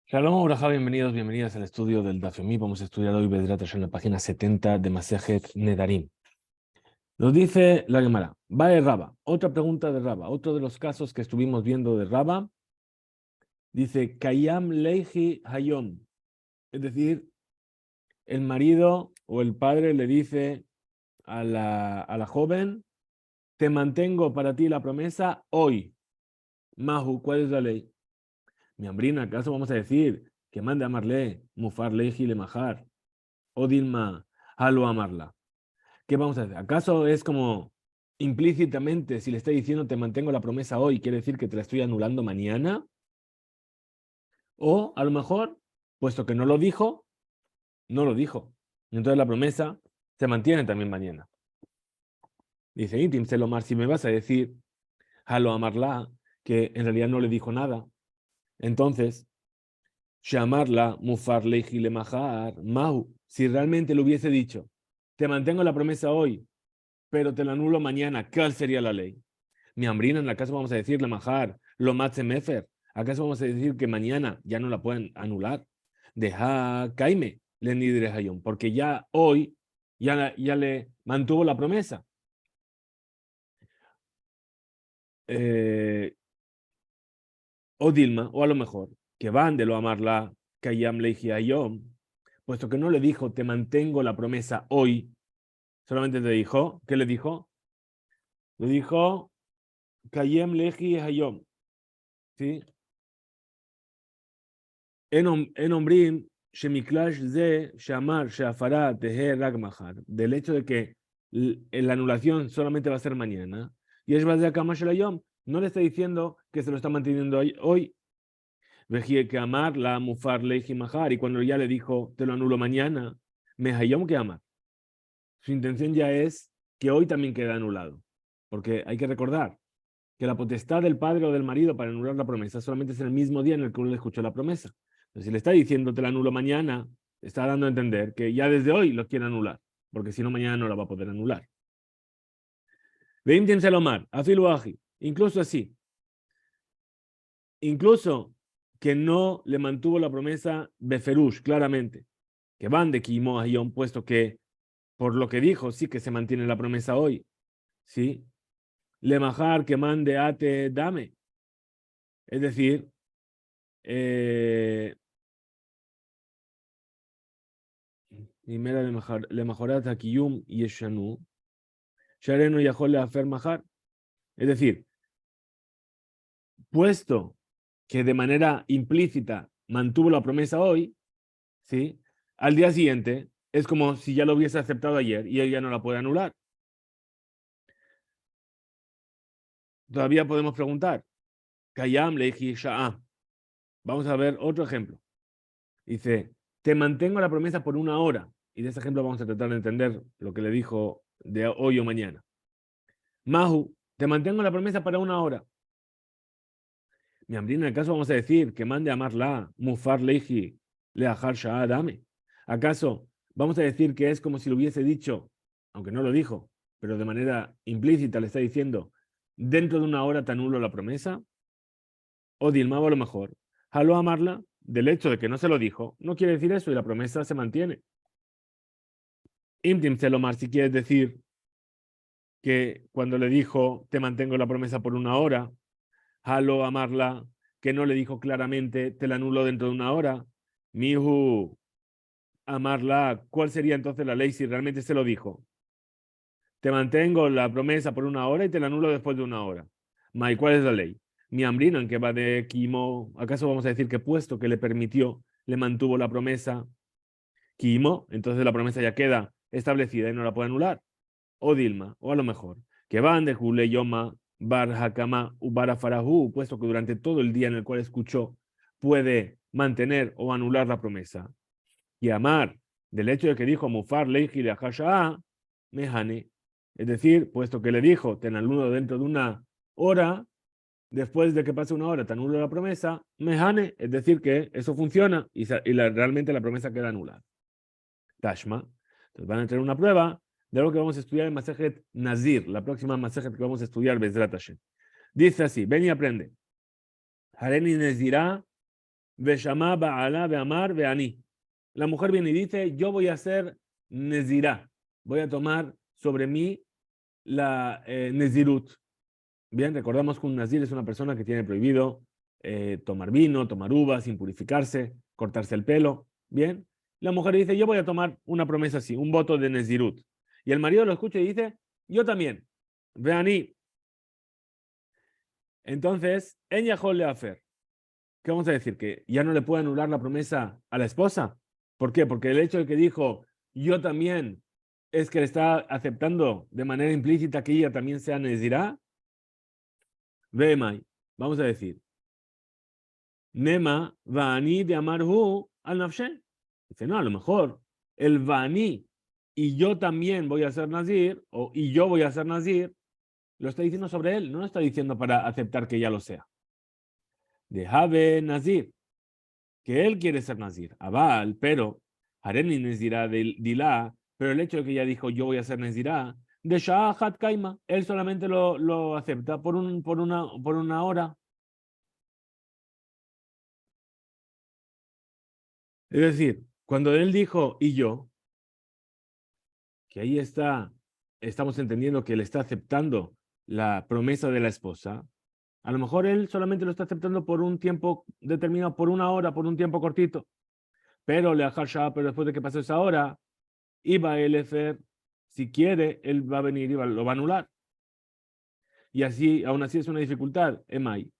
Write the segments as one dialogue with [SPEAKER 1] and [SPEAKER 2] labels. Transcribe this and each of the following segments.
[SPEAKER 1] Shalom, Uraja, bienvenidos, bienvenidas al estudio del Daf Yomi. Vamos a estudiar hoy Bezrat Hashem en la página 70 de Masejet Nedarim. Nos dice la Gemara, va de Raba, otra pregunta de Raba, otro de los casos que estuvimos viendo de Raba, dice, Kayam Leihi Hayom, es decir, el marido o el padre le dice a la joven, te mantengo para ti la promesa hoy. Mahu, ¿cuál es la ley? Mi hambrina, ¿acaso vamos a decir que mande a amarle, mufar Leihi le majar? O Dilma, halo amarla. ¿Qué vamos a hacer? ¿Acaso es como implícitamente, si le está diciendo te mantengo la promesa hoy, quiere decir que te la estoy anulando mañana? O a lo mejor, puesto que no lo dijo, no lo dijo. Y entonces la promesa se mantiene también mañana. Dice Intim Selomar, si me vas a decir halo amarla, que en realidad no le dijo nada, entonces, llamarla, mufar leji le majar, mau, si realmente le hubiese dicho, te mantengo la promesa hoy, pero te la anulo mañana, ¿cuál sería la ley? Mi hambrina, ¿en acaso vamos a decirle majar, lo matzemefer? ¿Acaso vamos a decir que mañana ya no la pueden anular? Deja caime, le nidrejayón, porque ya hoy ya le mantuvo la promesa. O Dilma, o a lo mejor, que van de lo amarla, kayam leihayom, puesto que no le dijo, te mantengo la promesa hoy, solamente te dijo, ¿qué le dijo? Le dijo, kayam leihayom, ¿sí? En Ombrim, Shemiklash ze Shamar Shafara Tehe Ragmahar, del hecho de que la anulación solamente va a ser mañana, y es de Kamash Layom, no le está diciendo que se lo está manteniendo hoy. Vejie que amar la mufar leji mahar, y cuando ya le dijo te lo anulo mañana, me hayom que amar. Su intención ya es que hoy también queda anulado, porque hay que recordar que la potestad del padre o del marido para anular la promesa solamente es en el mismo día en el que uno le escuchó la promesa. Entonces, si le está diciendo te la anulo mañana, está dando a entender que ya desde hoy lo quiere anular, porque si no, mañana no la va a poder anular. Veim Selomar, afilu aji, incluso así, incluso que no le mantuvo la promesa Beferush, claramente, que van de Kimo a Yom, puesto que por lo que dijo, sí que se mantiene la promesa hoy, ¿sí? Le majar que mande ate dame, es decir, primera le mejorat akiyum yeshanu, sharenu yahol afer majar. Es decir, puesto que de manera implícita mantuvo la promesa hoy, ¿sí? Al día siguiente es como si ya lo hubiese aceptado ayer y él ya no la puede anular. Todavía podemos preguntar, Kayam leji sha'a. Vamos a ver otro ejemplo. Dice, te mantengo la promesa por una hora. Y de ese ejemplo vamos a tratar de entender lo que le dijo de hoy o mañana. Mahu, te mantengo la promesa para una hora. Mi hambrina, en el caso vamos a decir que mande a amarla, mufar leji, leahar sha'a dame. ¿Acaso vamos a decir que es como si lo hubiese dicho, aunque no lo dijo, pero de manera implícita le está diciendo, dentro de una hora te anulo la promesa? O Dilma, a lo mejor, jaló a amarla, del hecho de que no se lo dijo, no quiere decir eso y la promesa se mantiene. Imtim Selomar, si quieres decir que cuando le dijo, te mantengo la promesa por una hora, halo amarla, que no le dijo claramente, te la anulo dentro de una hora. Mihu, amarla, ¿cuál sería entonces la ley si realmente se lo dijo? Te mantengo la promesa por una hora y te la anulo después de una hora. Mai, ¿cuál es la ley? Mi hambrina, en que va de Kimo, ¿acaso vamos a decir que puesto que le permitió, le mantuvo la promesa Kimo, entonces la promesa ya queda establecida y no la puede anular? O Dilma, o a lo mejor, que van de Jule Yoma, Bar Hakama, Ubara Farahu, puesto que durante todo el día en el cual escuchó puede mantener o anular la promesa. Y amar, del hecho de que dijo Mufar Leiji le Mehane, es decir, puesto que le dijo, te anulo dentro de una hora, después de que pase una hora, te anulo la promesa, Mehane, es decir, que eso funciona y realmente la promesa queda anulada. Tashma. Entonces van a tener una prueba de lo que vamos a estudiar en Masejet Nazir, la próxima Masejet que vamos a estudiar, Bezrat Hashem. Dice así, ven y aprende. Hareni Nezirá Veshama ba'ala be'amar be'ani. La mujer viene y dice, yo voy a hacer nezirá. Voy a tomar sobre mí la nezirut. Bien, recordamos que un nazir es una persona que tiene prohibido tomar vino, tomar uvas, impurificarse, cortarse el pelo. Bien, la mujer dice, yo voy a tomar una promesa así, un voto de nezirut. Y el marido lo escucha y dice, yo también. Veaní. Entonces, ella le hacer. ¿Qué vamos a decir? ¿Que ya no le puede anular la promesa a la esposa? ¿Por qué? Porque el hecho de que dijo, yo también, es que le está aceptando de manera implícita que ella también sea nezirá. Vemai, vamos a decir, Nema Vani de Amarhu al Nafshe. Dice, no, a lo mejor el Vani y yo también voy a ser Nazir, o y yo voy a ser Nazir, lo está diciendo sobre él, no lo está diciendo para aceptar que ya lo sea. De Have Nazir, que él quiere ser Nazir. Abal, pero Hareni Nezirá Dilá, pero el hecho de que ella dijo yo voy a ser Nezirá, de Shahat Kaima, él solamente lo acepta por una hora. Es decir, cuando él dijo y yo, que ahí estamos entendiendo que él está aceptando la promesa de la esposa, a lo mejor él solamente lo está aceptando por un tiempo determinado, por una hora, por un tiempo cortito. Pero pero después de que pasó esa hora, iba el Efer, si quiere, él va a venir y lo va a anular. Y así, aún así es una dificultad, Emai.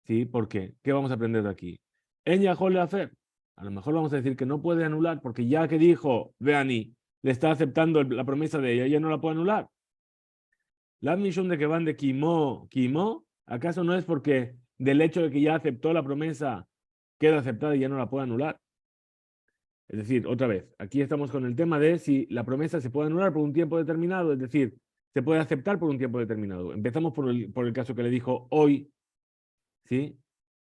[SPEAKER 1] ¿Sí? ¿Por qué? ¿Qué vamos a aprender de aquí? En Yahol hacer. A lo mejor vamos a decir que no puede anular porque ya que dijo, Veani, le está aceptando la promesa de ella, ella no la puede anular. La misión de que van de Kimó, ¿acaso no es porque del hecho de que ya aceptó la promesa queda aceptada y ya no la puede anular? Es decir, otra vez, aquí estamos con el tema de si la promesa se puede anular por un tiempo determinado, es decir, se puede aceptar por un tiempo determinado. Empezamos por el caso que le dijo hoy, ¿sí?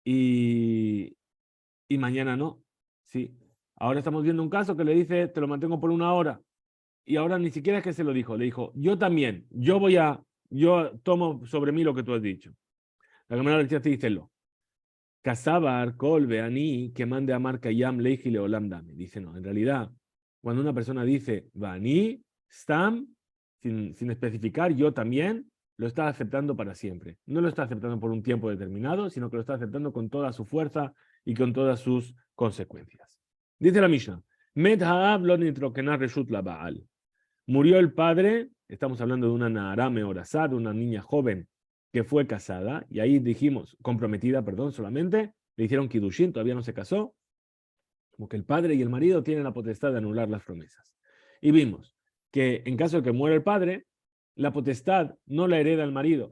[SPEAKER 1] Y mañana no, ¿sí? Ahora estamos viendo un caso que le dice, te lo mantengo por una hora. Y ahora ni siquiera es que se lo dijo, le dijo, yo también, yo tomo sobre mí lo que tú has dicho. La Gemara del te dice lo. Casabar, Kolbe, Ani, que mande a marca Yam, Leihi, Leolam, Dame. Dice, no, en realidad, cuando una persona dice, Bani, Stam, sin especificar, yo también, lo está aceptando para siempre. No lo está aceptando por un tiempo determinado, sino que lo está aceptando con toda su fuerza y con todas sus consecuencias. Dice la Mishnah, Med Haab lo nitrokenar reshut la Baal. Murió el padre, estamos hablando de una Naarame Orazad, una niña joven que fue casada, y ahí dijimos, comprometida, perdón, solamente, le hicieron Kidushin, todavía no se casó, como que el padre y el marido tienen la potestad de anular las promesas. Y vimos que en caso de que muera el padre, la potestad no la hereda el marido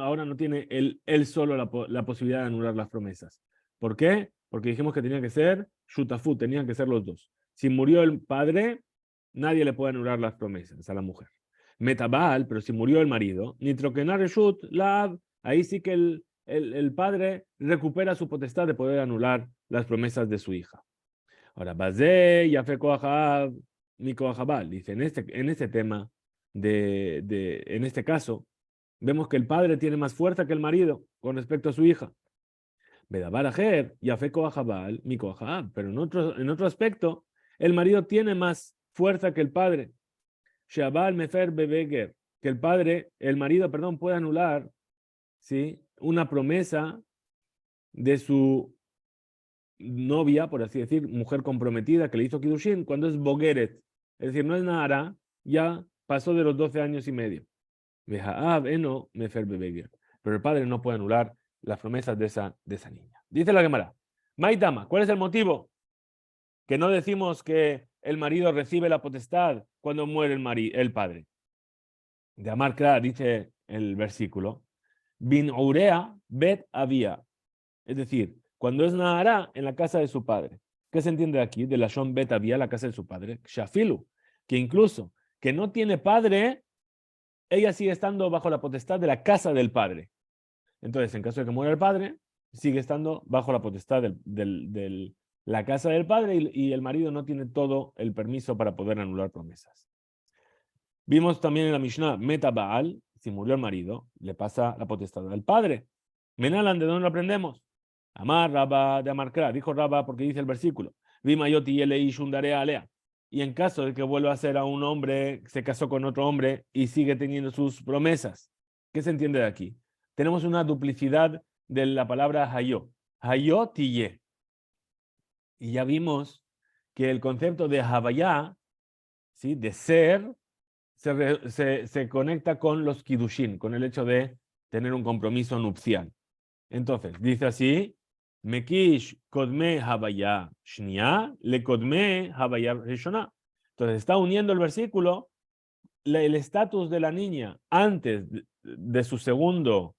[SPEAKER 1] ahora no tiene él solo la posibilidad de anular las promesas. ¿Por qué? Porque dijimos que tenía que ser Shutafu, tenían que ser los dos. Si murió el padre, nadie le puede anular las promesas a la mujer. Metabal, pero si murió el marido, Nitrokenar Reshut, Lav, ahí sí que el padre recupera su potestad de poder anular las promesas de su hija. Ahora, Bazé, Yafe Koahab, mi Koahabal, dice, en este tema, en este caso, vemos que el padre tiene más fuerza que el marido con respecto a su hija. Bedabar Ajer, Yafe Koahabal, mi Koahab, pero en otro aspecto, el marido tiene más fuerza que el padre. Shabal Mefer Bebeger, que el marido, perdón, puede anular, ¿sí?, una promesa de su novia, por así decir, mujer comprometida que le hizo Kidushin cuando es Bogeret. Es decir, no es Nahara, ya pasó de los 12 años y medio. Pero el padre no puede anular las promesas de esa niña. Dice la Gemara, Maitama, ¿cuál es el motivo? Que no decimos que el marido recibe la potestad cuando muere el padre. De Amar Kra, dice el versículo, Bin Urea Bet Avia. Es decir, cuando es Nahara en la casa de su padre. ¿Qué se entiende aquí? De la Shon Bet Avia, la casa de su padre. Shafilu, que incluso que no tiene padre, ella sigue estando bajo la potestad de la casa del padre. Entonces, en caso de que muera el padre, sigue estando bajo la potestad de la casa del padre y el marido no tiene todo el permiso para poder anular promesas. Vimos también en la Mishnah, Meta Baal, si murió el marido, le pasa la potestad al padre. Menalan, ¿de dónde lo aprendemos? Amar Rabba de Amarkra, dijo Rabba porque dice el versículo, Vimayoti Yelei Shundare Alea. Y en caso de que vuelva a ser a un hombre, se casó con otro hombre y sigue teniendo sus promesas. ¿Qué se entiende de aquí? Tenemos una duplicidad de la palabra hayo. Hayo tiye. Y ya vimos que el concepto de havaya, ¿sí?, de ser, se conecta con los kiddushin, con el hecho de tener un compromiso nupcial. Entonces, dice así, Mekish kodme havaya shnia le kodme havaya rishona. Entonces, está uniendo el versículo, el estatus de la niña antes de su segundo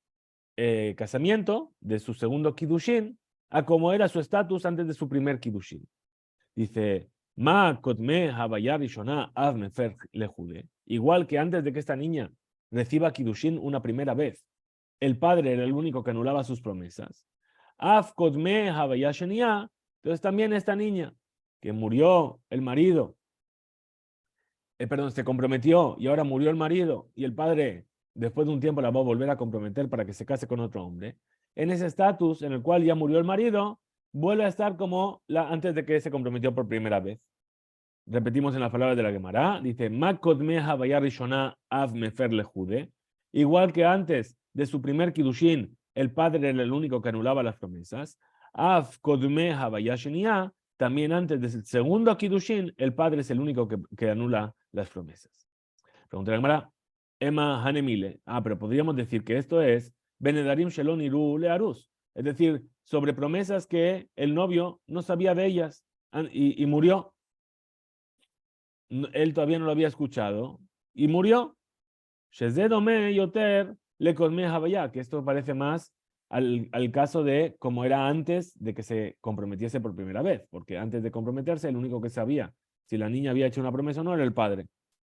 [SPEAKER 1] casamiento, de su segundo kiddushin, a cómo era su estatus antes de su primer kiddushin. Dice, Ma kodme havaya rishona av mefer lejude. Igual que antes de que esta niña reciba kiddushin una primera vez, el padre era el único que anulaba sus promesas. Af kodme havaya shenia. Entonces también esta niña que murió el marido, se comprometió y ahora murió el marido y el padre después de un tiempo la va a volver a comprometer para que se case con otro hombre. En ese estatus en el cual ya murió el marido, vuelve a estar como antes de que se comprometió por primera vez. Repetimos en las palabras de la Gemara, dice, av mefer lejude. Igual que antes de su primer kiddushin, el padre era el único que anulaba las promesas. Av kodme havaya shenia. También antes del segundo kiddushin, el padre es el único que anula las promesas. Pregunta la Gemara, Emma Hanemile. Pero podríamos decir que esto es Benedarim Shelon Iru Learus. Es decir, sobre promesas que el novio no sabía de ellas y murió. Él todavía no lo había escuchado y murió. Shezedome Yoter le colme Havaya, que esto parece más al caso de como era antes de que se comprometiese por primera vez, porque antes de comprometerse, el único que sabía si la niña había hecho una promesa o no era el padre.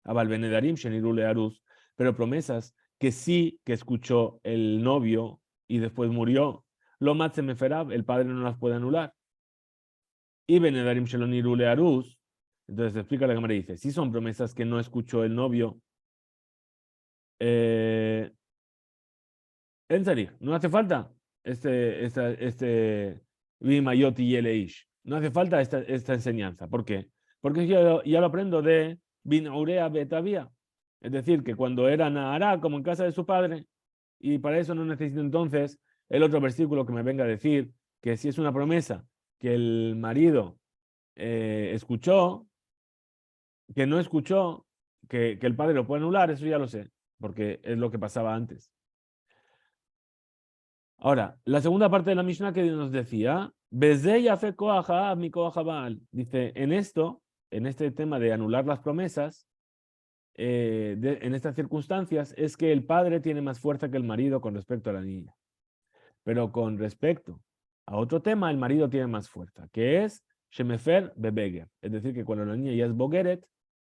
[SPEAKER 1] Abal Benedarim Shenirule Arus, pero promesas que sí que escuchó el novio y después murió. Lo Matzemeferab, el padre no las puede anular. Y Benedarim Shelonirule Arus. Entonces explica la Cámara y dice, si son promesas que no escuchó el novio, en serio, no hace falta Vimayoti Yeleish. No hace falta esta enseñanza. ¿Por qué? Porque ya lo aprendo de Binaurea Betavia. Es decir, que cuando era Nahara, como en casa de su padre, y para eso no necesito entonces el otro versículo que me venga a decir que si es una promesa que el marido escuchó, que no escuchó, que el padre lo puede anular, eso ya lo sé, porque es lo que pasaba antes. Ahora, la segunda parte de la Mishnah que nos decía, dice, en esto, en este tema de anular las promesas, en estas circunstancias, es que el padre tiene más fuerza que el marido con respecto a la niña. Pero con respecto a otro tema, el marido tiene más fuerza, que es Shemefer Bebeger. Es decir, que cuando la niña ya es Bogeret,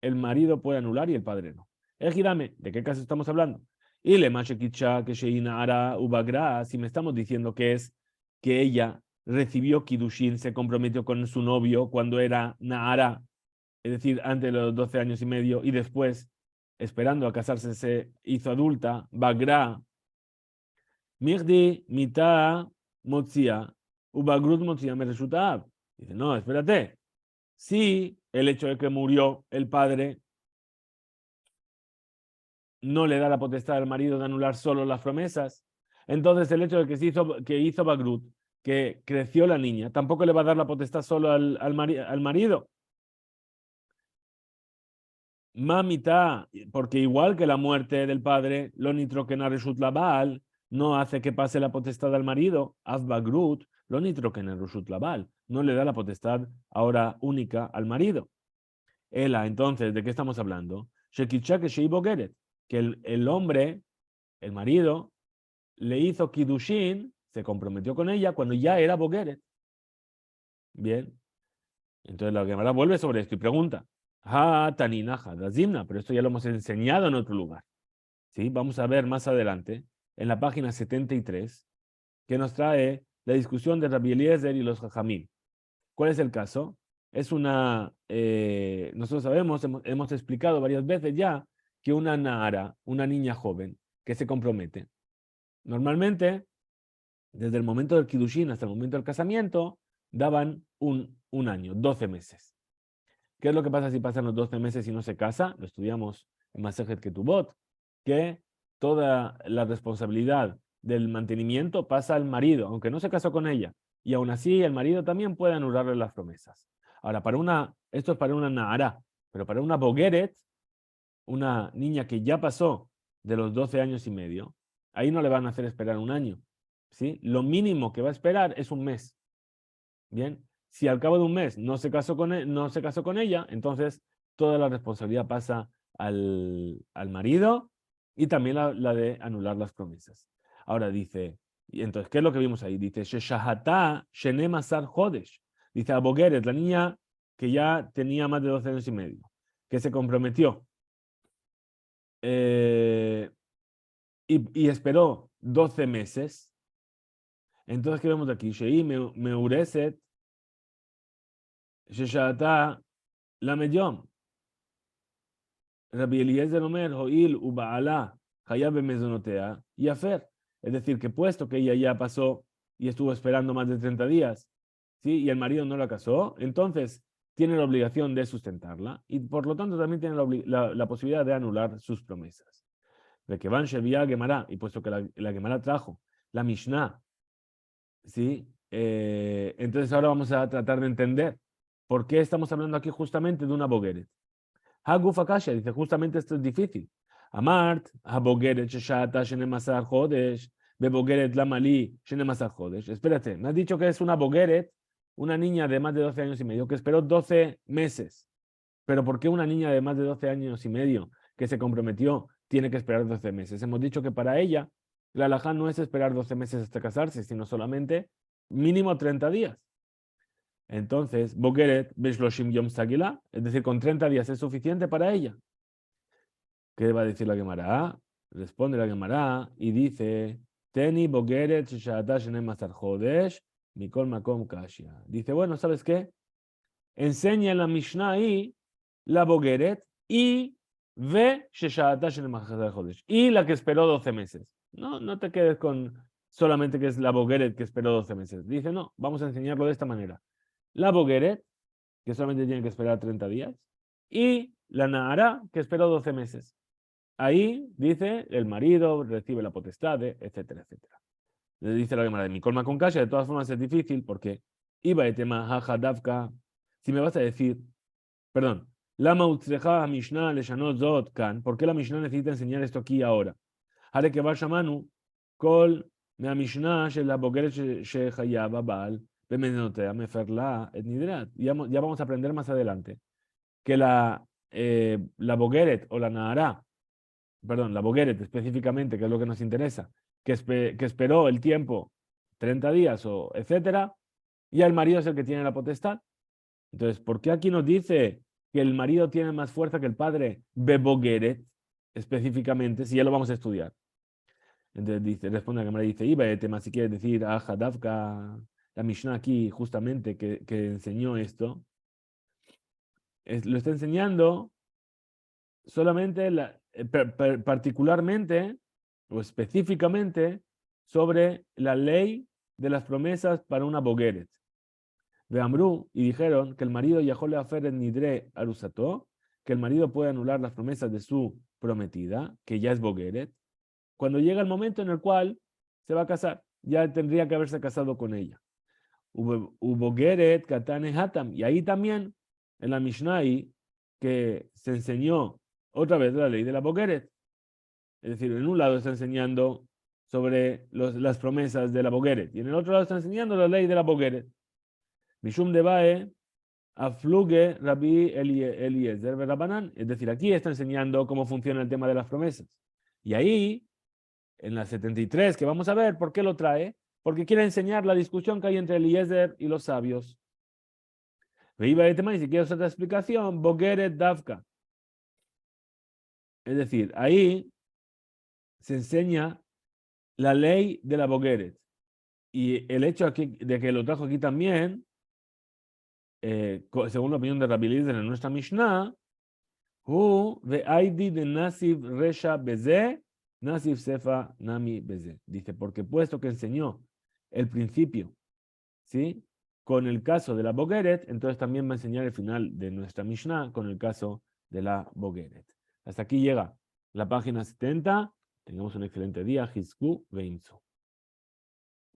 [SPEAKER 1] el marido puede anular y el padre no. Girame, ¿de qué caso estamos hablando? Y le Mashekicha que Sheina Ara Ubagra, si me estamos diciendo que es que ella recibió Kidushin, se comprometió con su novio cuando era Naara, es decir, antes de los 12 años y medio, y después, esperando a casarse, se hizo adulta, Bagra, Mirdi, Mita, Motzia, Ubagrut Motzia me resulta. Dice, no, espérate. Si el hecho de que murió el padre no le da la potestad al marido de anular solo las promesas, entonces el hecho de que hizo Bagrut, que creció la niña, tampoco le va a dar la potestad solo al marido. Mamita, porque igual que la muerte del padre, lo nitroquena reshut labal, no hace que pase la potestad al marido, Bagrut, lo nitroquena reshut labal, no le da la potestad ahora única al marido. Ela, entonces, ¿de qué estamos hablando? Que el hombre, el marido, le hizo Kiddushin, se comprometió con ella cuando ya era Bogeret. Bien. Entonces la Gemara vuelve sobre esto y pregunta, pero esto ya lo hemos enseñado en otro lugar. ¿Sí? Vamos a ver más adelante, en la página 73, que nos trae la discusión de Rabbi Eliezer y los Jajamim. ¿Cuál es el caso? Es nosotros sabemos, hemos explicado varias veces ya, que una Nahara, una niña joven, que se compromete, normalmente desde el momento del Kiddushin hasta el momento del casamiento, daban un año, 12 meses. ¿Qué es lo que pasa si pasan los 12 meses y no se casa? Lo estudiamos en Masejet Ketubot, que toda la responsabilidad del mantenimiento pasa al marido, aunque no se casó con ella. Y aún así el marido también puede anularle las promesas. Ahora, esto es para una Nahara, pero para una Bogeret, una niña que ya pasó de los 12 años y medio, ahí no le van a hacer esperar un año. ¿Sí? Lo mínimo que va a esperar es un mes. Bien, si al cabo de un mes no se casó con ella, entonces toda la responsabilidad pasa al marido y también la de anular las promesas. Ahora dice, y entonces, ¿qué es lo que vimos ahí? Dice, Sheshahata Shenem Asar Hodesh. Dice, Abogeret, la niña que ya tenía más de 12 años y medio, que se comprometió y esperó 12 meses. Entonces, ¿qué vemos aquí? Shei Meureset Sheshahata Lamed Yom. Rabbi Eliezer Omer, Hoil Uba'ala, Hayab Mezonotea, y Afer. Es decir, que puesto que ella ya pasó y estuvo esperando más de 30 días, ¿sí? Y el marido no la casó, entonces tiene la obligación de sustentarla y por lo tanto también tiene la posibilidad de anular sus promesas. De que van Shevia Gemara, y puesto que la Gemara trajo la Mishnah, ¿sí? Entonces ahora vamos a tratar de entender por qué estamos hablando aquí justamente de una bogueret. Haguf Akasha dice, justamente esto es difícil. Amart, Habogeret Sheshata Shenemasar Hodesh, Bebogeret Lamali Shenemasar Hodesh. Espérate, me has dicho que es una Bogeret, una niña de más de 12 años y medio, que esperó 12 meses. Pero ¿por qué una niña de más de 12 años y medio que se comprometió tiene que esperar 12 meses? Hemos dicho que para ella la halajá no es esperar 12 meses hasta casarse, sino solamente mínimo 30 días. Entonces, Bogeret Beshloshim Yom Sagila, es decir, con 30 días es suficiente para ella. ¿Qué va a decir la Gemara? Responde la Gemara y dice: Teni Bogeret Sheshatash Nemasar Hodesh, Mikol Makom Kashia. Dice, bueno, ¿sabes qué? Enseña en la Mishnah ahí la Bogeret y ve Sheshatash Nemasar Hodesh. Y la que esperó 12 meses. No te quedes con solamente que es la Bogeret que esperó 12 meses. Dice, no, vamos a enseñarlo de esta manera. La Bogeret, que solamente tiene que esperar 30 días, y la Nahara, que esperó 12 meses. Ahí dice, el marido recibe la potestad, etcétera, etcétera. Le dice la Gemara de mi colma con kasha, de todas formas es difícil porque iba de tema jaja davka. Si me vas a decir, perdón, lama utzreja mishnah leshanot zot kan, ¿por qué la mishnah necesita enseñar esto aquí ahora? Hare que va shamanu kol me mishnah shel la bogeret shechayaba baal bemenotea meferla et nidrat. Ya vamos a aprender más adelante que la bogeret o la nahara, perdón, la Bogeret específicamente, que es lo que nos interesa, que esperó el tiempo, 30 días o etcétera, y el marido es el que tiene la potestad. Entonces, ¿por qué aquí nos dice que el marido tiene más fuerza que el padre Bebogeret específicamente, si ya lo vamos a estudiar? Entonces responde a la cámara y dice, Iba tema, si quieres decir, Hadavka, la Mishnah aquí justamente que enseñó esto, lo está enseñando solamente particularmente o específicamente sobre la ley de las promesas para una Bogeret. De Amru, y dijeron que el marido Yahole Afer en Nidre Arusato, que el marido puede anular las promesas de su prometida, que ya es Bogeret, cuando llega el momento en el cual se va a casar, ya tendría que haberse casado con ella. Bogeret Katane Hatam, y ahí también, en la Mishnah, que se enseñó otra vez la ley de la Bogeret. Es decir, en un lado está enseñando sobre las promesas de la Bogeret y en el otro lado está enseñando la ley de la Bogeret. Mishum de Bae, Afluge Rabbi Eliezer Rabanan. Es decir, aquí está enseñando cómo funciona el tema de las promesas. Y ahí, en la 73, que vamos a ver por qué lo trae, porque quiere enseñar la discusión que hay entre Eliezer y los sabios. Veía el tema y si quieres otra explicación, Bogeret Davka. Es decir, ahí se enseña la ley de la Bogeret. Y el hecho de que lo trajo aquí también, según la opinión de Rabbi Eliezer en nuestra Mishnah, de Nasiv Resha Beze, Nasiv Sefa Nami Beze. Dice, porque puesto que enseñó el principio, ¿sí? Con el caso de la Bogeret, entonces también va a enseñar el final de nuestra Mishnah con el caso de la Bogeret. Hasta aquí llega la página 70. Tengamos un excelente día. Hizku Veinzu.